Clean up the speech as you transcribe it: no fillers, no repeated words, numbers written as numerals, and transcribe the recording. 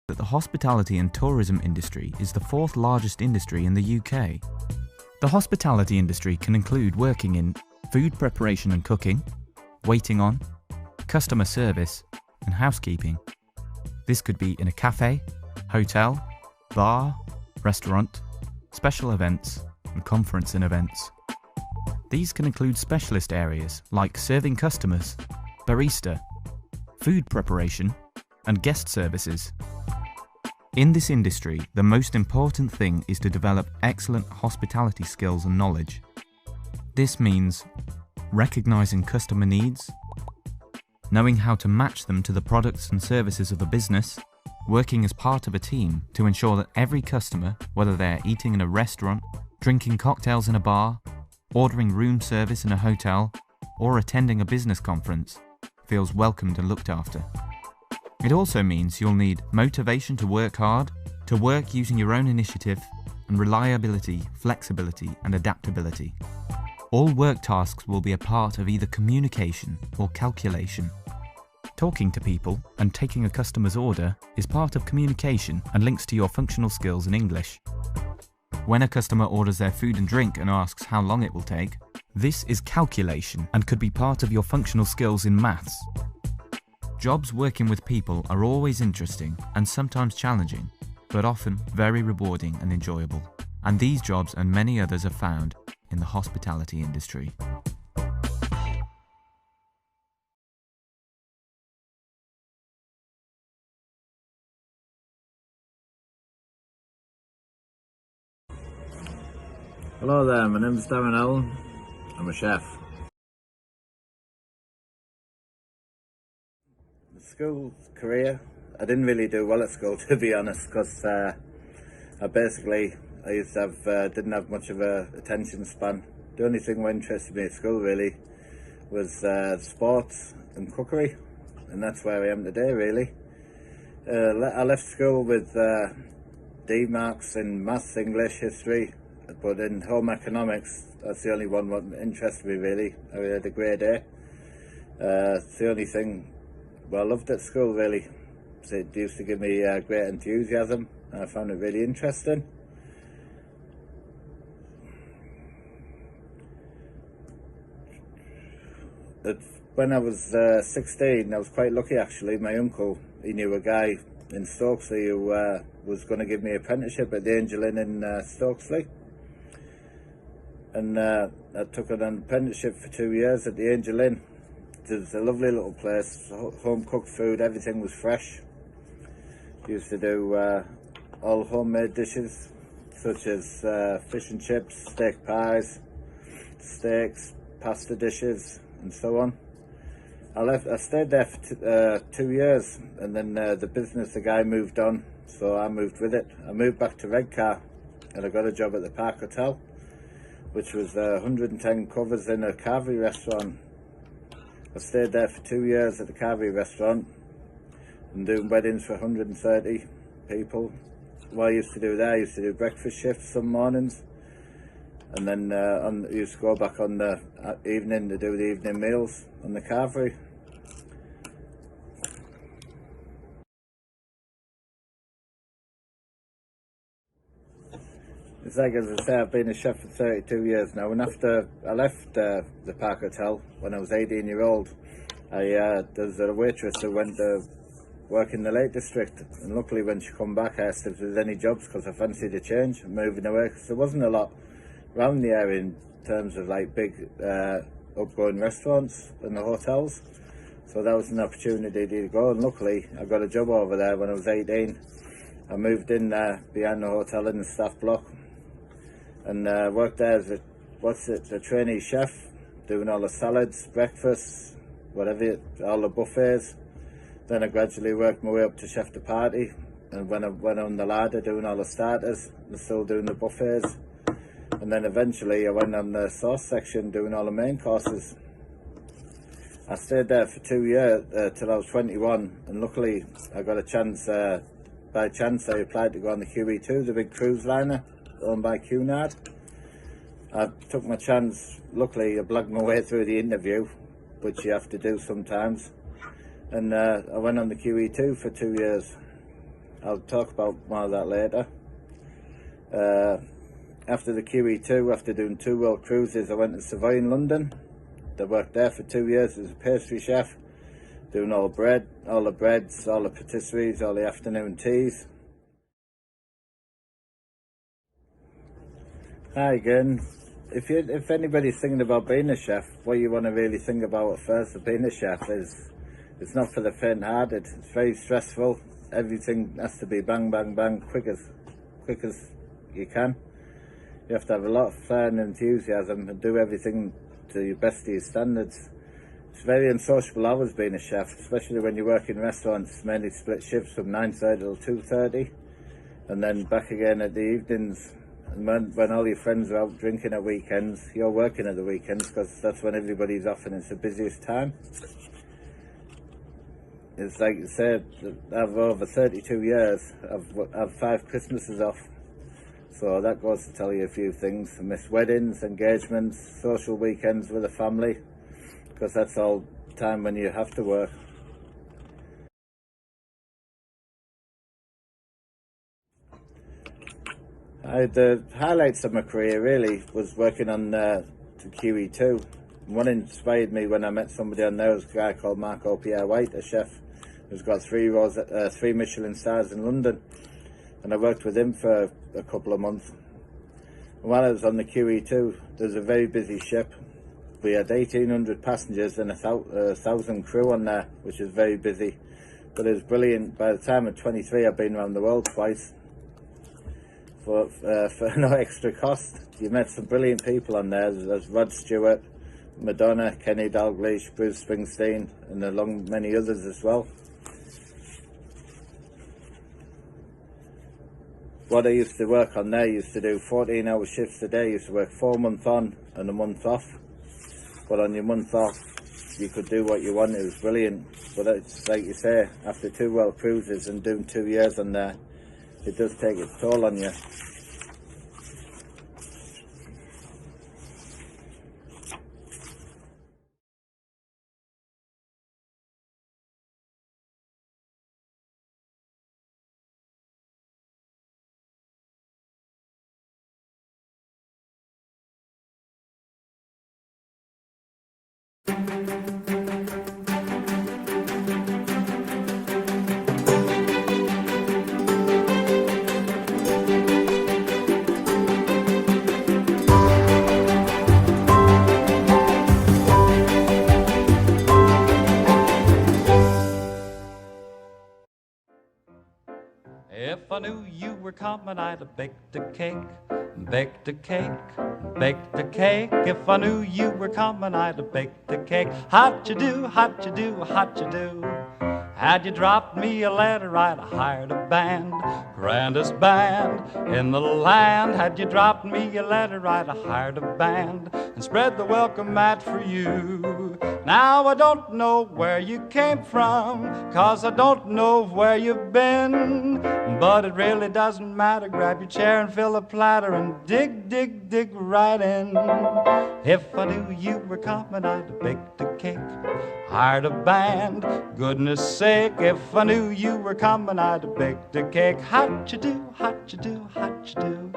that the hospitality and tourism industry is the fourth largest industry in the UK. The hospitality industry can include working in food preparation and cooking, waiting on, customer service, and housekeeping. This could be in a cafe, hotel, bar, restaurant, special events, and conference and events. These can include specialist areas like serving customers, barista, food preparation, and guest services. In this industry, the most important thing is to develop excellent hospitality skills and knowledge. This means recognizing customer needs, knowing how to match them to the products and services of the business, working as part of a team to ensure that every customer, whether they're eating in a restaurant, drinking cocktails in a bar, ordering room service in a hotel, or attending a business conference, feels welcomed and looked after. It also means you'll need motivation to work hard, to work using your own initiative, and reliability, flexibility, and adaptability. All work tasks will be a part of either communication or calculation. Talking to people and taking a customer's order is part of communication and links to your functional skills in English. When a customer orders their food and drink and asks how long it will take, this is calculation and could be part of your functional skills in maths. Jobs working with people are always interesting and sometimes challenging, but often very rewarding and enjoyable. And these jobs and many others are found in the hospitality industry. Hello there, my name's Darren Allen. I'm a chef. The school career, I didn't really do well at school to be honest, because didn't have much of a attention span. The only thing that interested me at school really was sports and cookery, and that's where I am today really. I left school with D marks in maths, English, history, but in home economics, that's the only one that interested me really. I had a grade A. It's the only thing I loved at school really. It used to give me great enthusiasm, and I found it really interesting. When I was 16, I was quite lucky actually. My uncle, he knew a guy in Stokesley who was going to give me an apprenticeship at the Angel Inn in Stokesley. And I took an apprenticeship for 2 years at the Angel Inn. It was a lovely little place, home cooked food, everything was fresh. Used to do all homemade dishes such as fish and chips, steak pies, steaks, pasta dishes and so on. I stayed there for 2 years, and then the guy moved on, so I moved with it. I moved back to Redcar and I got a job at the Park Hotel, which was 110 covers in a carvery restaurant. I stayed there for 2 years at the carvery restaurant and doing weddings for 130 people. What I used to do there, I used to do breakfast shifts some mornings, and then I used to go back on the evening to do the evening meals on the carvery. It's like, as I say, I've been a chef for 32 years now, and after I left the Park Hotel when I was 18-year-old, there was a waitress who went to work in the Lake District, and luckily when she come back I asked if there was any jobs because I fancied a change and moving away, because there wasn't a lot around the area in terms of like big upgoing restaurants and the hotels, so that was an opportunity to go, and luckily I got a job over there when I was 18. I moved in behind the hotel in the staff block, and worked there as a trainee chef, doing all the salads, breakfasts, whatever, all the buffets. Then I gradually worked my way up to chef de partie, and when I went on the ladder doing all the starters and still doing the buffets, and then eventually I went on the sauce section doing all the main courses. I stayed there for 2 years till I was 21, and luckily I got a chance. By chance I applied to go on the QE2, the big cruise liner owned by Cunard. I took my chance. Luckily I blagged my way through the interview, which you have to do sometimes, and I went on the QE2 for 2 years. I'll talk about more of that later. After the QE2, after doing 2 world cruises, I went to Savoy in London. I worked there for 2 years as a pastry chef, doing all the breads, all the patisseries, all the afternoon teas. Hi again. If anybody's thinking about being a chef, what you want to really think about at first of being a chef is it's not for the faint-hearted. It's very stressful. Everything has to be bang, bang, bang, quick as you can. You have to have a lot of fun and enthusiasm and do everything to your best of your standards. It's very unsociable hours being a chef, especially when you work in restaurants, mainly split shifts from 9:30 till 2:30, and then back again at the evenings. And when all your friends are out drinking at weekends, you're working at the weekends because that's when everybody's off and it's the busiest time. It's like you said, I've over 32 years, I've 5 Christmases off. So that goes to tell you a few things. I miss weddings, engagements, social weekends with the family, because that's all time when you have to work. The highlights of my career really was working on the QE2. What inspired me when I met somebody on there was a guy called Marco Pierre White, a chef who's got 3 Michelin stars in London, and I worked with him for a couple of months. And while I was on the QE2, there was a very busy ship. We had 1,800 passengers and 1,000 crew on there, which is very busy. But it was brilliant. By the time of 23, I've been around the world twice for no extra cost. You met some brilliant people on there. There's Rod Stewart, Madonna, Kenny Dalglish, Bruce Springsteen, and along many others as well. What I used to work on there, I used to do 14-hour shifts a day. I used to work 4 months on and a month off. But on your month off, you could do what you want. It was brilliant. But it's like you say, after 2 world cruises and doing 2 years on there, it does take its toll on you. If I knew you were coming, I'd have baked a cake, baked a cake, baked a cake. If I knew you were coming, I'd have baked a cake. How'd you do, how'd you do, how'd you do? Had you dropped me a letter, I'd have hired a band, grandest band in the land. Had you dropped me a letter, I'd have hired a band and spread the welcome mat for you. Now I don't know where you came from, 'cause I don't know where you've been, but it really doesn't matter. Grab your chair and fill a platter and dig, dig, dig right in. If I knew you were coming, I'd have baked a cake, hired a band, goodness sake. If I knew you were coming, I'd have baked a cake. How'd you do, how'd you do, how'd you do?